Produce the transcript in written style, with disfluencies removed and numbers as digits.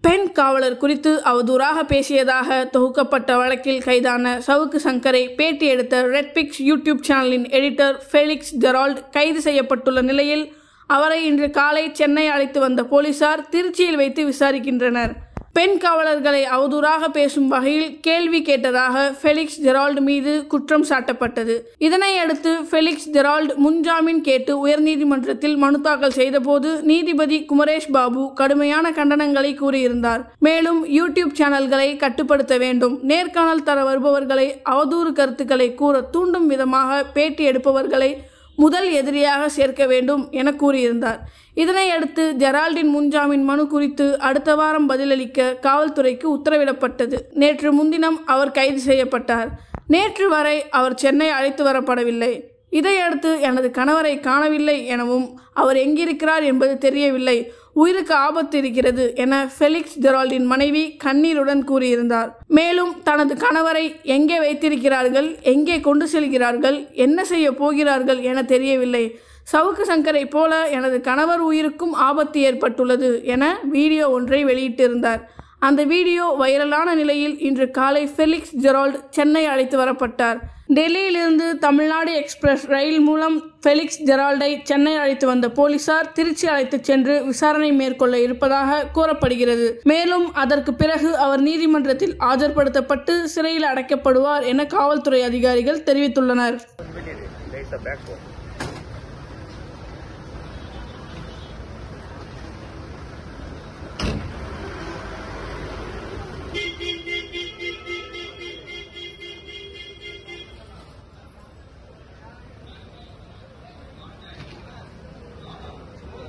பெண் காவலர் குறித்து அவதூறாக பேசியதாக தொகுக்கப்பட்ட வழக்கில் கைதான சவுக்கு சங்கரை பேட்டி எடுத்த ரெட்பிக்ஸ் யூடியூப் சேனலின் எடிட்டர் ஃபெலிக்ஸ் ஜெரால்ட் கைது செய்யப்பட்டுள்ள நிலையில் அவரை இன்று காலை சென்னை அழைத்து வந்த போலீசார் திருச்சியில் வைத்து விசாரிக்கின்றனர். பெண் காவலர்களை அவதூறாக பேசும் வகையில் கேள்வி கேட்டதாக ஃபெலிக்ஸ் ஜெரால்ட் மீது குற்றம் சாட்டப்பட்டது. இதனை அடுத்து ஃபெலிக்ஸ் ஜெரால்ட் முன்ஜாமீன் கேட்டு உயர்நீதிமன்றத்தில் மனு தாக்கல் செய்தபோது நீதிபதி குமரேஷ் பாபு கடுமையான கண்டனங்களை கூறியிருந்தார். மேலும் யூடியூப் சேனல்களை கட்டுப்படுத்த வேண்டும், நேர்காணல் தர வருபவர்களை அவதூறு கருத்துக்களை கூற தூண்டும் விதமாக பேட்டி எடுப்பவர்களை முதல் எதிரியாக சேர்க்க வேண்டும் என கூறியிருந்தார். இதனையடுத்து ஜெரால்டின் முன்ஜாமீன் மனு குறித்து அடுத்த வாரம் பதிலளிக்க காவல்துறைக்கு உத்தரவிடப்பட்டது. நேற்று முன்தினம் அவர் கைது செய்யப்பட்டார். நேற்று வரை அவர் சென்னை அழைத்து வரப்படவில்லை. இதையடுத்து எனது கணவரை காணவில்லை எனவும் அவர் எங்கிருக்கிறார் என்பது தெரியவில்லை, உயிருக்கு ஆபத்து இருக்கிறது என ஃபெலிக்ஸ் ஜெரால்டின் மனைவி கண்ணீருடன் கூறியிருந்தார். மேலும் தனது கணவரை எங்கே வைத்திருக்கிறார்கள், எங்கே கொண்டு செல்கிறார்கள், என்ன செய்ய போகிறார்கள் என தெரியவில்லை. சவுக்கு சங்கரை போல எனது கணவர் உயிருக்கும் ஆபத்து ஏற்பட்டுள்ளது என வீடியோ ஒன்றை வெளியிட்டிருந்தார். அந்த வீடியோ வைரலான நிலையில் இன்று காலை ஃபெலிக்ஸ் ஜெரால்ட் சென்னை அழைத்து வரப்பட்டார். டெல்லியிலிருந்து தமிழ்நாடு எக்ஸ்பிரஸ் ரயில் மூலம் ஃபெலிக்ஸ் ஜெரால்டை சென்னை அழைத்து வந்த போலீசார் திருச்சி அழைத்து சென்று விசாரணை மேற்கொள்ள இருப்பதாக கூறப்படுகிறது. மேலும் அதற்கு பிறகு அவர் நீதிமன்றத்தில் ஆஜர்படுத்தப்பட்டு சிறையில் அடைக்கப்படுவார் என காவல்துறை அதிகாரிகள் தெரிவித்துள்ளனர்.